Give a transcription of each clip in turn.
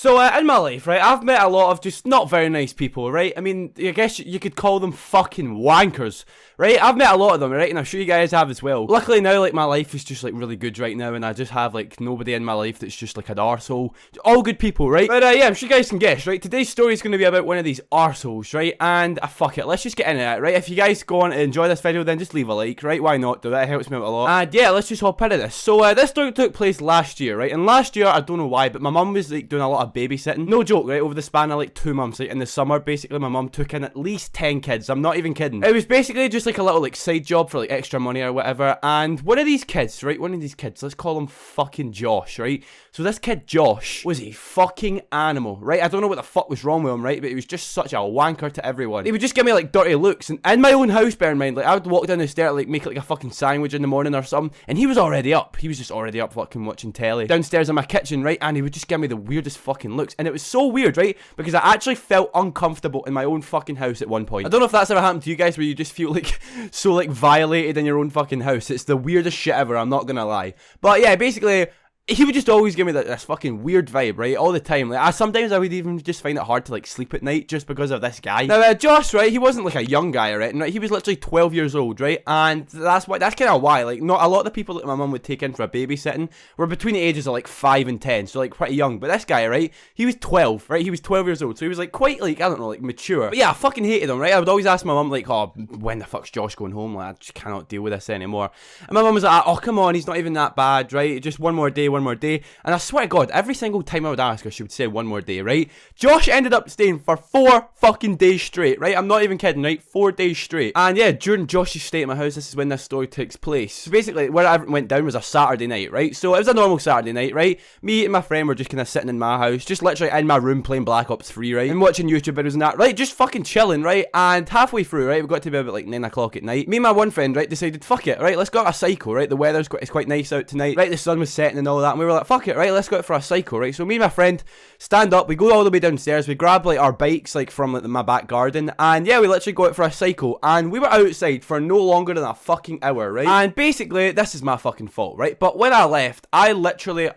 So, in my life, right, I've met a lot of just not very nice people, right? I mean, I guess you could call them fucking wankers, right? I've met a lot of them, right? And I'm sure you guys have as well. Luckily now, like, my life is just, like, really good right now, and I just have, like, nobody in my life that's just, like, an arsehole. All good people, right? But, yeah, I'm sure you guys can guess, right? Today's story is going to be about one of these arseholes, right? And, fuck it, let's just get into it, right? If you guys go on and enjoy this video, then just leave a like, right? Why not do that? It helps me out a lot. And, yeah, let's just hop into this. So, this story took place last year, right? And last year, I don't know why, but my mum was, like, doing a lot of babysitting. No joke, right? Over the span of, like, 2 months, like, in the summer, basically, my mum took in at least 10 kids. I'm not even kidding. It was basically just, like, a little, like, side job for, like, extra money or whatever. And one of these kids, right? One of these kids, let's call him fucking Josh, right? So this kid, Josh, was a fucking animal, right? I don't know what the fuck was wrong with him, right? But he was just such a wanker to everyone. He would just give me, like, dirty looks. And in my own house, bear in mind, like, I would walk down the stair, like, make, like, a fucking sandwich in the morning or something. And he was already up. He was just already up fucking watching telly. Downstairs in my kitchen, right? And he would just give me the weirdest fucking looks. And it was so weird, right? Because I actually felt uncomfortable in my own fucking house at one point. I don't know if that's ever happened to you guys, where you just feel, like, so, like, violated in your own fucking house. It's the weirdest shit ever, I'm not gonna lie. But yeah, basically, he would just always give me this fucking weird vibe, right? All the time. Like, sometimes I would even just find it hard to, like, sleep at night just because of this guy. Now, Josh, right? He wasn't, like, a young guy, right? And, right, he was literally 12 years old, right? And that's kind of why, like, not a lot of the people that my mum would take in for a babysitting were between the ages of, like, 5 and 10. So, like, pretty young. But this guy, right? He was 12, right? He was 12 years old. So he was, like, quite, like, I don't know, like, mature. But yeah, I fucking hated him, right? I would always ask my mum, like, oh, when the fuck's Josh going home? Like, I just cannot deal with this anymore. And my mum was like, oh, come on, he's not even that bad, right? Just one more day, one more day. And I swear to God, every single time I would ask her, she would say one more day, right? Josh ended up staying for 4 fucking days straight, right? I'm not even kidding, right? 4 days straight. And yeah, during Josh's stay at my house, this is when this story takes place. So basically, where everything went down was a Saturday night, right? So it was a normal Saturday night, right? Me and my friend were just kind of sitting in my house, just literally in my room playing Black Ops 3, right? And watching YouTube videos and that, right? Just fucking chilling, right? And halfway through, right? We got to be about like 9 o'clock at night. Me and my one friend, right, decided, fuck it, right? Let's go out a cycle, right? The weather's it's quite nice out tonight, right? The sun was setting and all that. And we were like, fuck it, right? Let's go out for a cycle. Right, so me and my friend stand up, we go all the way downstairs, we grab like our bikes like from like my back garden, and yeah, we literally go out for a cycle, and we were outside for no longer than a fucking hour, right? And basically, this is my fucking fault, right? But when I left, I literally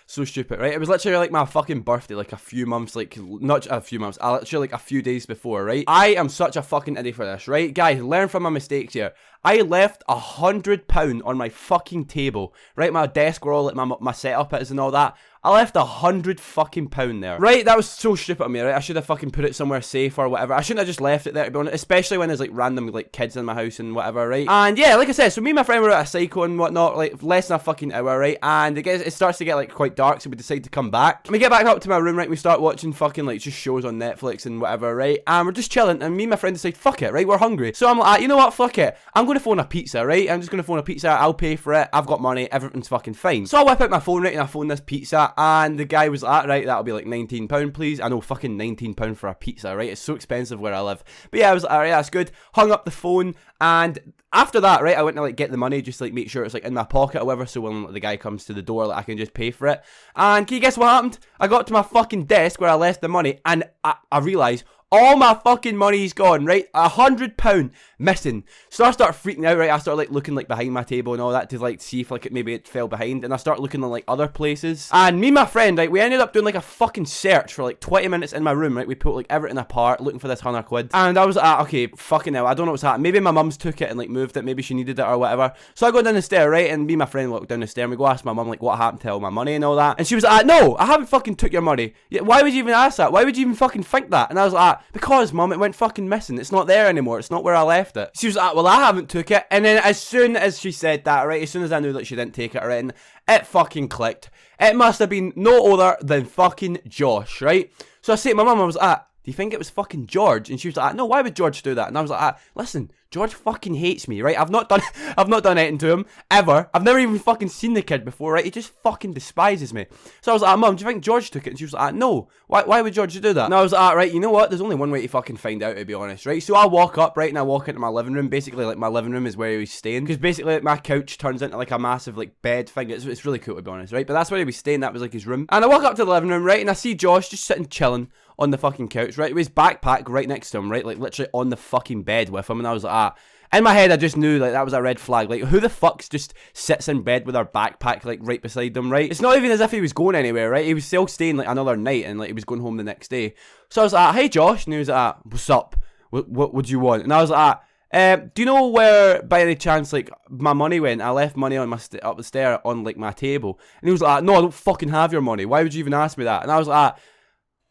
so stupid, right? It was literally like my fucking birthday, like a few months, like, not a few months, literally like a few days before, right? I am such a fucking idiot for this, right? Guys, learn from my mistakes here. I left £100 on my fucking table, right? My desk where all like my setup is and all that. I left £100 fucking pound there, right? That was so stupid of me, right? I should have fucking put it somewhere safe or whatever. I shouldn't have just left it there, to be honest, especially when there's like random like kids in my house and whatever, right? And yeah, like I said, so me and my friend were at a cycle and whatnot, like less than a fucking hour, right? And it starts to get like quite dark, so we decide to come back. And we get back up to my room, right? We start watching fucking like just shows on Netflix and whatever, right? And we're just chilling, and me and my friend decide, fuck it, right? We're hungry. So I'm like, you know what? Fuck it. I'm going to phone a pizza, right? I'm just going to phone a pizza. I'll pay for it. I've got money. Everything's fucking fine. So I whip out my phone, right? And I phone this pizza, and the guy was like, right, that'll be like £19, please. I know, fucking £19 for a pizza, right? It's so expensive where I live. But yeah, I was like, alright, that's good. Hung up the phone, and after that, right, I went to like get the money, just like make sure it's like in my pocket or whatever, so when the guy comes to the door, like I can just pay for it. And can you guess what happened? I got to my fucking desk where I left the money, and I realised all my fucking money's gone, right? £100 missing. So I start freaking out, right? I start like looking like behind my table and all that to like see if like maybe it fell behind, and I start looking in like other places. And me and my friend, right, we ended up doing like a fucking search for like 20 minutes in my room, right? We put like everything apart, looking for this £100. And I was like, okay, fucking hell, I don't know what's happening. Maybe my mum's took it and like moved it. Maybe she needed it or whatever. So I go down the stair, right? And me and my friend walk down the stair, and we go ask my mum like what happened to all my money and all that. And she was like, no, I haven't fucking took your money. Why would you even ask that? Why would you even fucking think that? And I was like, because mum, it went fucking missing. It's not there anymore. It's not where I left it. She was like, well, I haven't took it. And then as soon as she said that, right, as soon as I knew that she didn't take it or anything, it fucking clicked. It must have been no other than fucking Josh, right? So I say to my mum, I was like, do you think it was fucking George? And she was like, no, why would George do that? And I was like, listen, George fucking hates me, right? I've not done anything to him, ever. I've never even fucking seen the kid before, right? He just fucking despises me. So I was like, Mum, do you think George took it? And she was like, no. Why would George do that? And I was like, right, you know what? There's only one way to fucking find out, to be honest, right? So I walk up, right, and I walk into my living room. Basically, like, my living room is where he was staying. Because basically, like, my couch turns into, like, a massive, like, bed thing. It's really cool, to be honest, right? But that's where he was staying. That was, like, his room. And I walk up to the living room, right, and I see Josh just sitting chilling on the fucking couch, right? With his backpack right next to him, right? Like, literally on the fucking bed with him. And I was like, In my head, I just knew, like, that was a red flag. Like, who the fuck just sits in bed with their backpack, like, right beside them, right? It's not even as if he was going anywhere, right? He was still staying, like, another night, and, like, he was going home the next day. So I was like, hey, Josh, and he was like, what's up? What do you want? And I was like, do you know where, by any chance, like, my money went? I left money on my up the stair on, like, my table. And he was like, no, I don't fucking have your money. Why would you even ask me that? And I was like,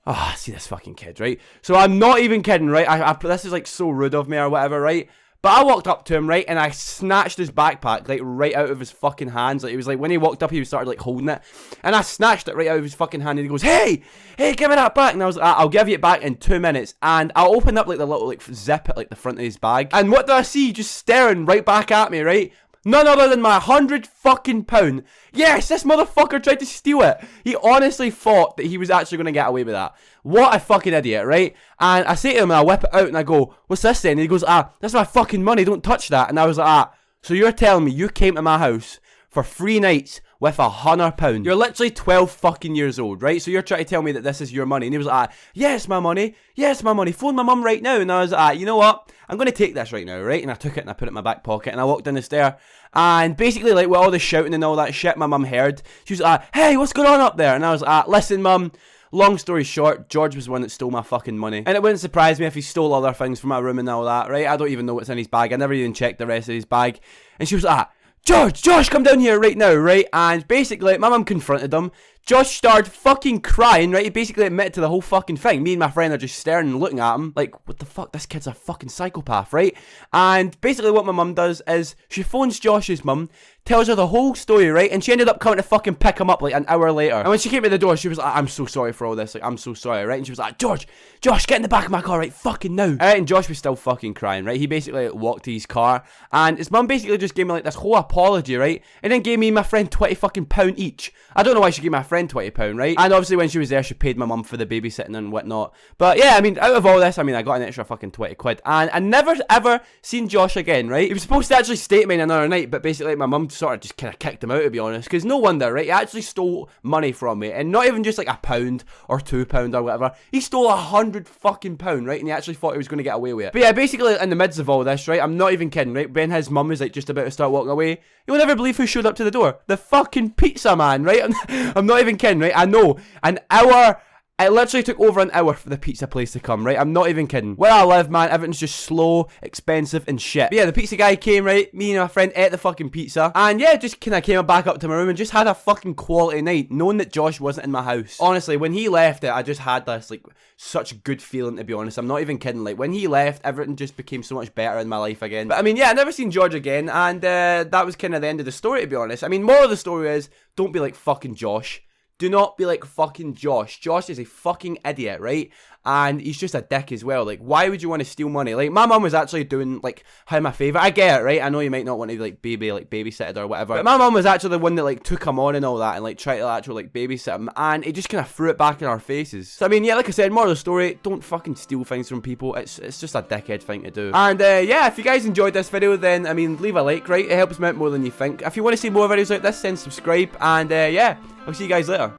oh, see this fucking kid, right? So I'm not even kidding, right? This is, like, so rude of me or whatever, right? But I walked up to him, right, and I snatched his backpack, like, right out of his fucking hands. Like, it was like, when he walked up, he started, like, holding it. And I snatched it right out of his fucking hand, and he goes, hey, give me that back. And I was like, I'll give you it back in 2 minutes. And I opened up, like, the little, like, zip at, like, the front of his bag. And what do I see? Just staring right back at me, right? None other than my £100 fucking pound. Yes, this motherfucker tried to steal it. He honestly thought that he was actually going to get away with that. What a fucking idiot, right? And I say to him, and I whip it out, and I go, what's this then? And he goes, that's my fucking money, don't touch that. And I was like, so you're telling me you came to my house for 3 nights with £100? You're literally 12 fucking years old, right? So you're trying to tell me that this is your money? And he was like, yes, my money. Yes, my money. Phone my mum right now. And I was like, you know what? I'm going to take this right now, right? And I took it and I put it in my back pocket and I walked down the stair. And basically, like, with all the shouting and all that shit my mum heard, she was like, hey, what's going on up there? And I was like, listen, mum. Long story short, George was the one that stole my fucking money. And it wouldn't surprise me if he stole other things from my room and all that, right? I don't even know what's in his bag. I never even checked the rest of his bag. And she was like, Josh, come down here right now, right? And basically, my mum confronted him. Josh started fucking crying, right? He basically admitted to the whole fucking thing. Me and my friend are just staring and looking at him like, what the fuck? This kid's a fucking psychopath, right? And basically what my mum does is she phones Josh's mum, tells her the whole story, right? And she ended up coming to fucking pick him up like an hour later. And when she came to the door, she was like, I'm so sorry for all this. Like, I'm so sorry, right? And she was like, Josh, get in the back of my car, right? Fucking now. Alright, and Josh was still fucking crying, right? He basically walked to his car, and his mum basically just gave me like this whole apology, right? And then gave me and my friend £20 fucking pound each. I don't know why she gave my friend £20, right? And obviously when she was there, she paid my mum for the babysitting and whatnot. But yeah, I mean, out of all this, I mean, I got an extra fucking 20 quid. And I never ever seen Josh again, right? He was supposed to actually stay to me another night, but basically my mum sort of just kind of kicked him out, to be honest. Because no wonder, right? He actually stole money from me. And not even just like £1 or £2 or whatever. He stole £100 fucking pound, right? And he actually thought he was going to get away with it. But yeah, basically in the midst of all this, right? I'm not even kidding, right? When his mum was like just about to start walking away, you'll never believe who showed up to the door. The fucking pizza man, right? I'm not even kidding, right? I know. An hour. It literally took over an hour for the pizza place to come, right? I'm not even kidding. Where I live, man, everything's just slow, expensive, and shit. But yeah, the pizza guy came, right? Me and my friend ate the fucking pizza. And yeah, just kind of came back up to my room and just had a fucking quality night, knowing that Josh wasn't in my house. Honestly, when he left it, I just had this, like, such a good feeling, to be honest. I'm not even kidding. Like, when he left, everything just became so much better in my life again. But I mean, yeah, I never seen George again. And that was kind of the end of the story, to be honest. I mean, moral of the story is, don't be like fucking Josh. Do not be like fucking Josh. Josh is a fucking idiot, right? And he's just a dick as well. Like, why would you want to steal money? Like, my mum was actually doing, like, how my favourite. I get it, right? I know you might not want to, like, babysit or whatever. But my mum was actually the one that, like, took him on and all that and, like, tried to actually, like, babysit him. And he just kind of threw it back in our faces. So, I mean, yeah, like I said, moral of the story, don't fucking steal things from people. It's just a dickhead thing to do. And, yeah, if you guys enjoyed this video, then, I mean, leave a like, right? It helps me out more than you think. If you want to see more videos like this, then subscribe. And, yeah, I'll see you guys later.